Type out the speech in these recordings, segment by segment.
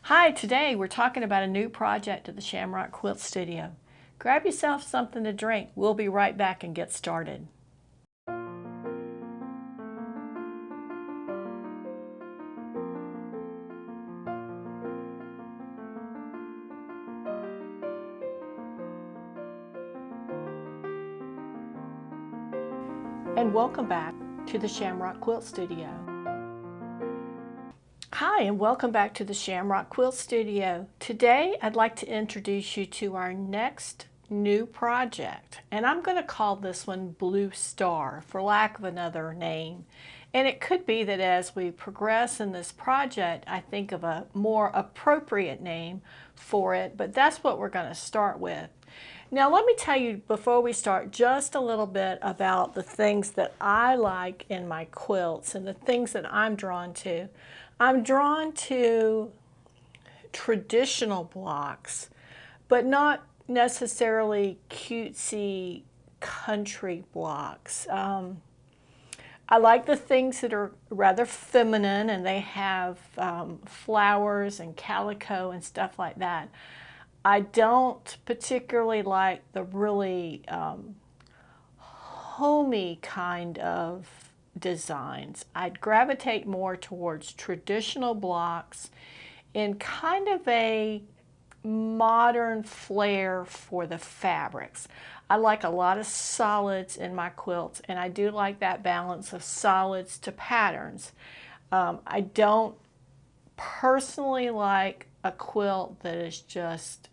Hi, today we're talking about a new project at the Shamrock Quilt Studio. Grab yourself something to drink. We'll be right back and get started. And welcome back to the Shamrock Quilt Studio. Hi, and welcome back to the Shamrock Quilt Studio. Today I'd like to introduce you to our next new project, and I'm going to call this one Blue Star for lack of another name. And it could be that as we progress in this project I think of a more appropriate name for it, but that's what we're going to start with. Now let me tell you before we start just a little bit about the things that I like in my quilts and the things that I'm drawn to. I'm drawn to traditional blocks, but not necessarily cutesy country blocks. I like the things that are rather feminine and they have flowers and calico and stuff like that. I don't particularly like the really homey kind of designs. I'd gravitate more towards traditional blocks in kind of a modern flair for the fabrics. I like a lot of solids in my quilts, and I do like that balance of solids to patterns. I don't personally like a quilt that is just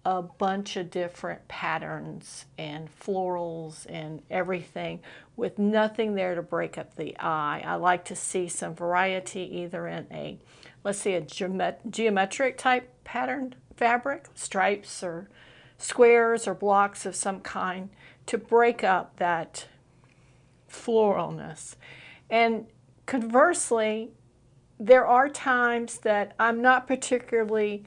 a bunch of different patterns and florals and everything with nothing there to break up the eye. I like to see some variety either in a, let's say, a geometric type patterned fabric, stripes or squares or blocks of some kind to break up that floralness. And conversely, there are times that I'm not particularly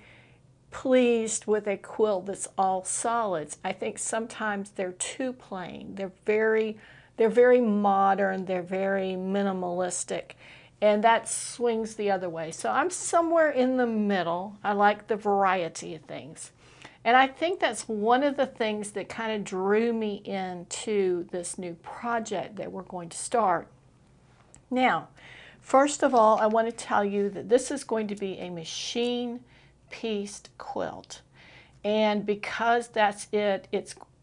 pleased with a quilt that's all solids. I think sometimes they're too plain. They're very modern, they're very minimalistic, and that swings the other way. So I'm somewhere in the middle. I like the variety of things. And I think that's one of the things that kind of drew me into this new project that we're going to start. Now, first of all, I want to tell you that this is going to be a machine pieced quilt, and because that's it,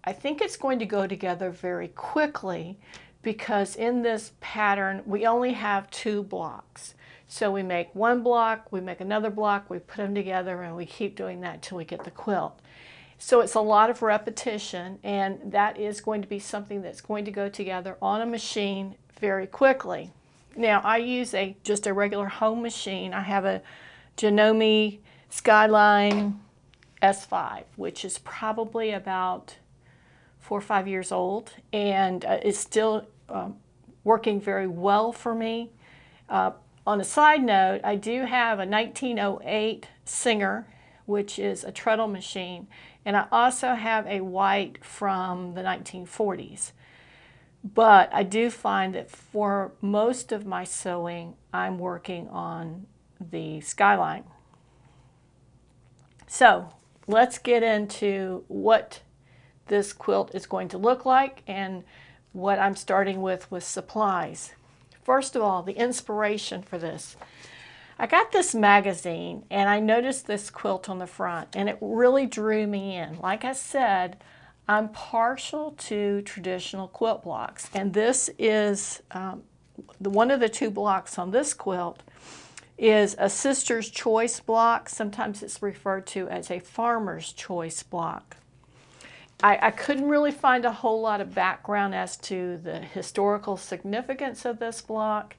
I think it's going to go together very quickly because in this pattern we only have two blocks. So we make one block, we make another block, we put them together, and we keep doing that till we get the quilt. So it's a lot of repetition, and that is going to be something that's going to go together on a machine very quickly. Now I use just a regular home machine. I have a Janome Skyline S5, which is probably about 4 or 5 years old, and is still working very well for me. On a side note, I do have a 1908 Singer, which is a treadle machine, and I also have a white from the 1940s. But I do find that for most of my sewing, I'm working on the Skyline. So let's get into what this quilt is going to look like and what I'm starting with supplies. First of all, the inspiration for this. I got this magazine and I noticed this quilt on the front and it really drew me in. Like I said, I'm partial to traditional quilt blocks, and this is one of the two blocks on this quilt is a Sister's Choice block. Sometimes it's referred to as a Farmer's Choice block. I couldn't really find a whole lot of background as to the historical significance of this block.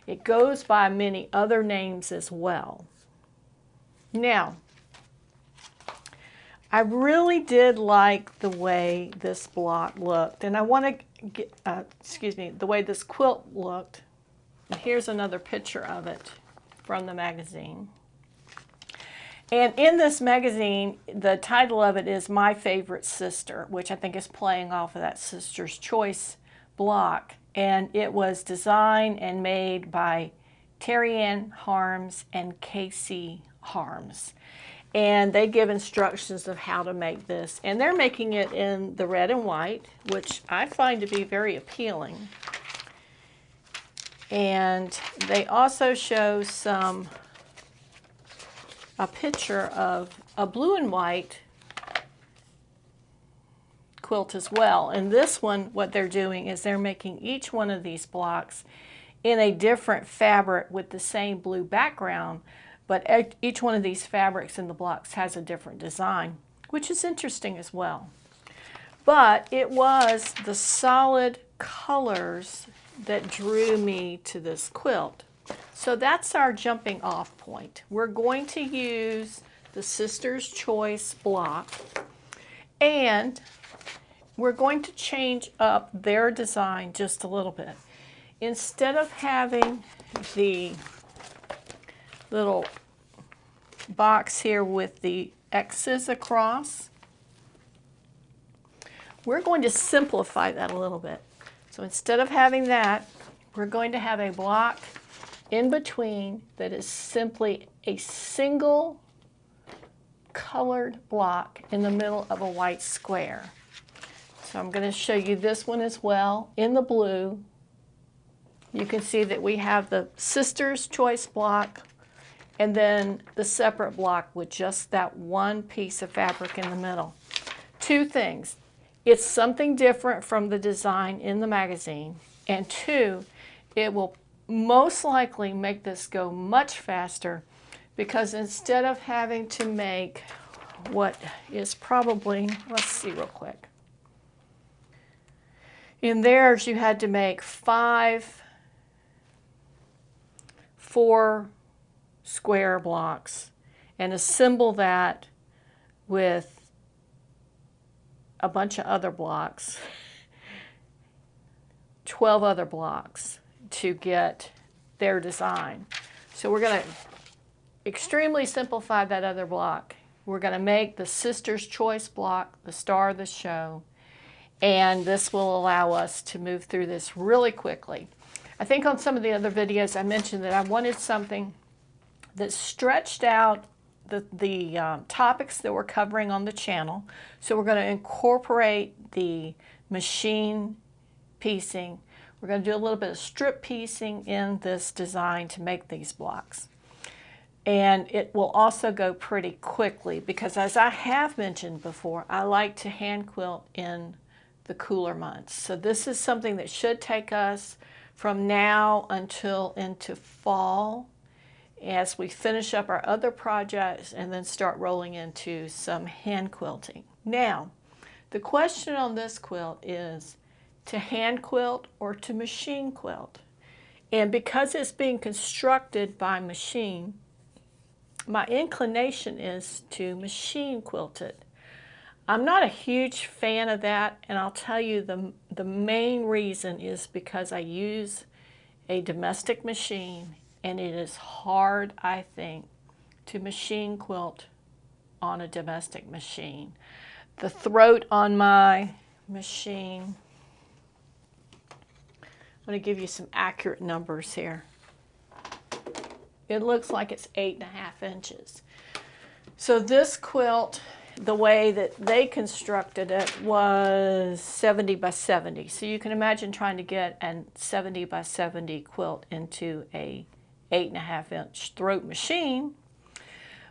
It goes by many other names as well. Now, I really did like the way this block looked, and I want to get, the way this quilt looked. And here's another picture of it from the magazine. And in this magazine, the title of it is My Favorite Sister, which I think is playing off of that Sister's Choice block. And it was designed and made by Terry Ann Harms and Casey harms. And they give instructions of how to make this. And they're making it in the red and white, which I find to be very appealing. And they also show a picture of a blue and white quilt as well. And this one, what they're doing is they're making each one of these blocks in a different fabric with the same blue background, but each one of these fabrics in the blocks has a different design, which is interesting as well. But it was the solid colors that drew me to this quilt. So that's our jumping off point. We're going to use the Sister's Choice block, and we're going to change up their design just a little bit. Instead of having the little box here with the X's across, we're going to simplify that a little bit. So instead of having that, we're going to have a block in between that is simply a single colored block in the middle of a white square. So I'm going to show you this one as well in the blue. You can see that we have the Sister's Choice block and then the separate block with just that one piece of fabric in the middle. Two things. It's something different from the design in the magazine. And two, it will most likely make this go much faster, because instead of having to make what is probably, let's see real quick. In theirs you had to make 4 square blocks and assemble that with a bunch of other blocks, 12 other blocks to get their design. So we're going to extremely simplify that other block. We're going to make the Sister's Choice block the star of the show, and this will allow us to move through this really quickly. I think on some of the other videos I mentioned that I wanted something that stretched out the topics that we're covering on the channel. So we're going to incorporate the machine piecing. We're going to do a little bit of strip piecing in this design to make these blocks. And it will also go pretty quickly because, as I have mentioned before, I like to hand quilt in the cooler months. So this is something that should take us from now until into fall, as we finish up our other projects and then start rolling into some hand quilting. Now, the question on this quilt is to hand quilt or to machine quilt. And because it's being constructed by machine, my inclination is to machine quilt it. I'm not a huge fan of that, and I'll tell you the main reason is because I use a domestic machine, and it is hard, I think, to machine quilt on a domestic machine. The throat on my machine, I'm going to give you some accurate numbers here. It looks like it's 8.5 inches. So this quilt, the way that they constructed it, was 70 by 70. So you can imagine trying to get a 70 by 70 quilt into a 8.5 inch throat machine.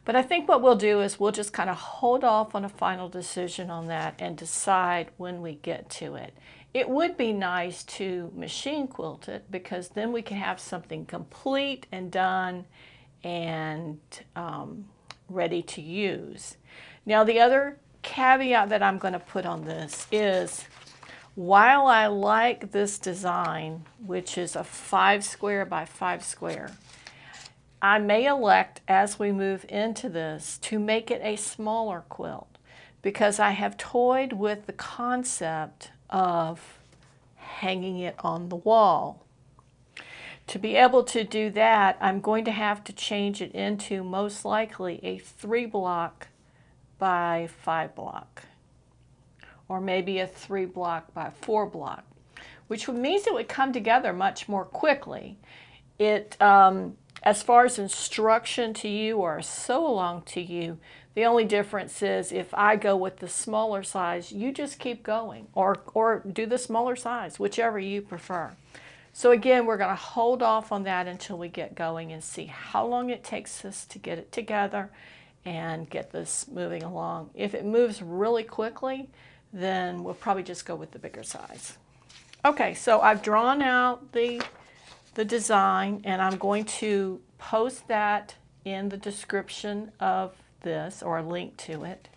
But I think what we'll do is we'll just kind of hold off on a final decision on that and decide when we get to it. It would be nice to machine quilt it, because then we can have something complete and done and ready to use. Now, the other caveat that I'm going to put on this is, while I like this design, which is a 5 square by 5 square, I may elect, as we move into this, to make it a smaller quilt, because I have toyed with the concept of hanging it on the wall. To be able to do that, I'm going to have to change it into most likely a 3 block by 5 block, or maybe a 3 block by 4 block, which means it would come together much more quickly. as far as instruction to you or sew along to you, the only difference is if I go with the smaller size, you just keep going, or do the smaller size, whichever you prefer. So again, we're going to hold off on that until we get going and see how long it takes us to get it together and get this moving along. If it moves really quickly, then we'll probably just go with the bigger size. Okay, so I've drawn out the design, and I'm going to post that in the description of this, or a link to it.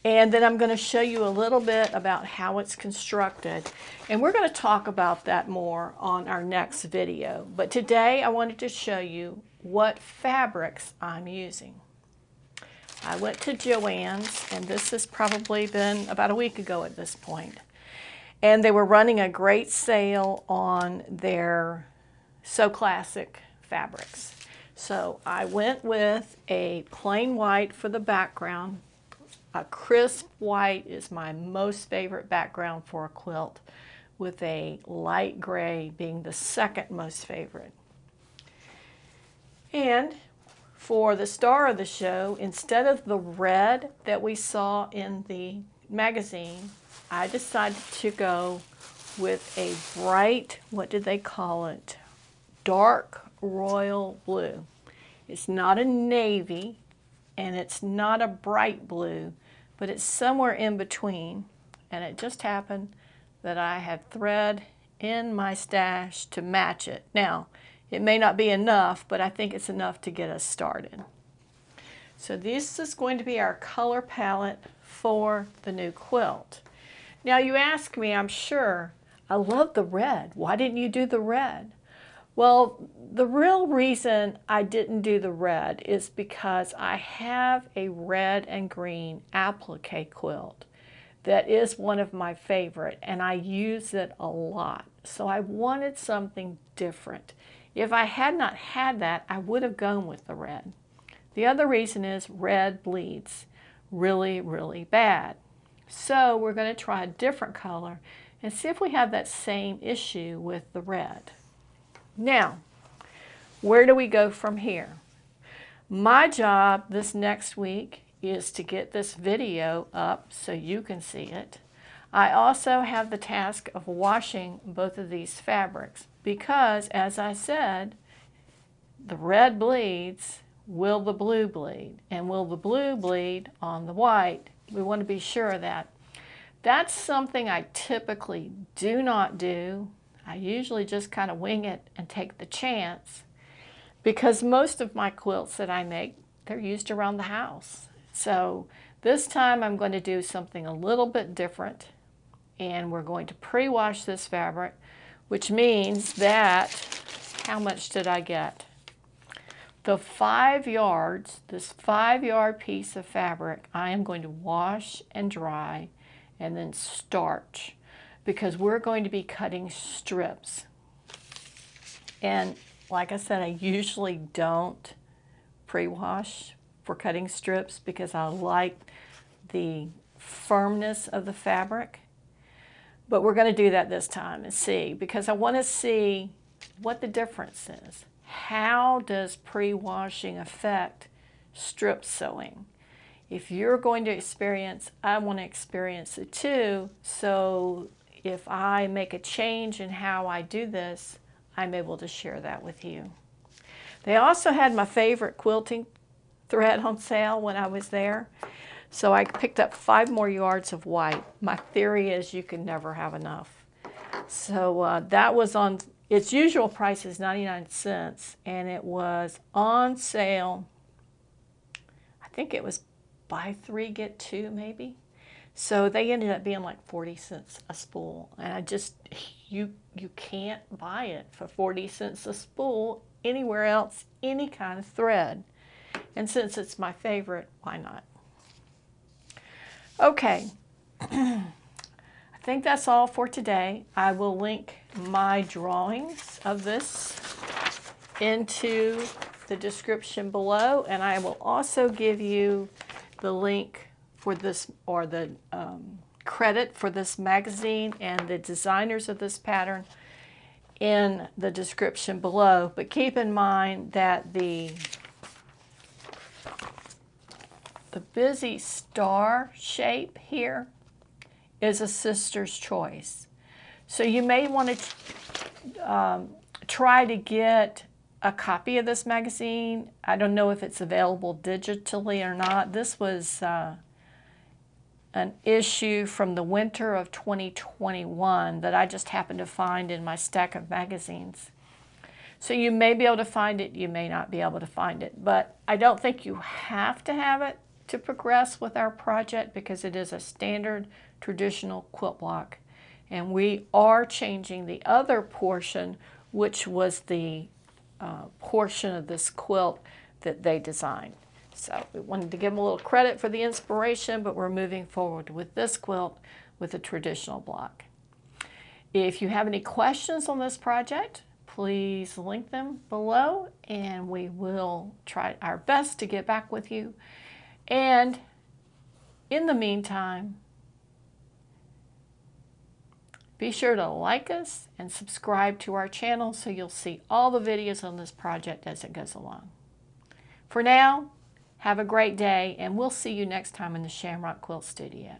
And then I'm going to show you a little bit about how it's constructed. And we're going to talk about that more on our next video. But today I wanted to show you what fabrics I'm using. I went to Joann's, and this has probably been about a week ago at this point. And they were running a great sale on their So Classic fabrics. So I went with a plain white for the background. A crisp white is my most favorite background for a quilt, with a light gray being the second most favorite. And for the star of the show, instead of the red that we saw in the magazine, I decided to go with a bright, what did they call it? Dark royal blue. It's not a navy and it's not a bright blue, but it's somewhere in between. And it just happened that I had thread in my stash to match it. Now, it may not be enough, but I think it's enough to get us started. So this is going to be our color palette for the new quilt. Now you ask me, I'm sure, I love the red. Why didn't you do the red? Well, the real reason I didn't do the red is because I have a red and green applique quilt that is one of my favorite, and I use it a lot. So I wanted something different. If I had not had that, I would have gone with the red. The other reason is red bleeds really, really bad. So we're going to try a different color and see if we have that same issue with the red. Now, where do we go from here? My job this next week is to get this video up so you can see it. I also have the task of washing both of these fabrics because, as I said, the red bleeds. Will the blue bleed? And will the blue bleed on the white? We want to be sure of that. That's something I typically do not do. I usually just kind of wing it and take the chance, because most of my quilts that I make, they're used around the house. So this time I'm going to do something a little bit different, and we're going to pre-wash this fabric, which means that, how much did I get? The 5 yards, this 5-yard piece of fabric, I am going to wash and dry and then starch, because we're going to be cutting strips. And like I said, I usually don't pre-wash for cutting strips because I like the firmness of the fabric. But we're going to do that this time and see, because I want to see what the difference is. How does pre-washing affect strip sewing? If you're going to experience, I want to experience it too. So if I make a change in how I do this, I'm able to share that with you. They also had my favorite quilting thread on sale when I was there. So I picked up 5 more yards of white. My theory is you can never have enough. So that was on, its usual price is 99 cents, and it was on sale. I think it was buy 3, get 2 maybe. So they ended up being like 40 cents a spool. And I just, you can't buy it for 40 cents a spool anywhere else, any kind of thread. And since it's my favorite, why not? Okay, I think that's all for today. I will link my drawings of this into the description below, and I will also give you the link for this, or the credit for this magazine and the designers of this pattern in the description below, but keep in mind that the busy star shape here is a sister's choice. So you may want to try to get a copy of this magazine. I don't know if it's available digitally or not. This was an issue from the winter of 2021 that I just happened to find in my stack of magazines. So you may be able to find it, you may not be able to find it, but I don't think you have to have it to progress with our project because it is a standard traditional quilt block. And we are changing the other portion, which was the portion of this quilt that they designed. So we wanted to give them a little credit for the inspiration, but we're moving forward with this quilt with a traditional block. If you have any questions on this project, please link them below and we will try our best to get back with you. And in the meantime, be sure to like us and subscribe to our channel so you'll see all the videos on this project as it goes along. For now, have a great day and we'll see you next time in the Shamrock Quilt Studio.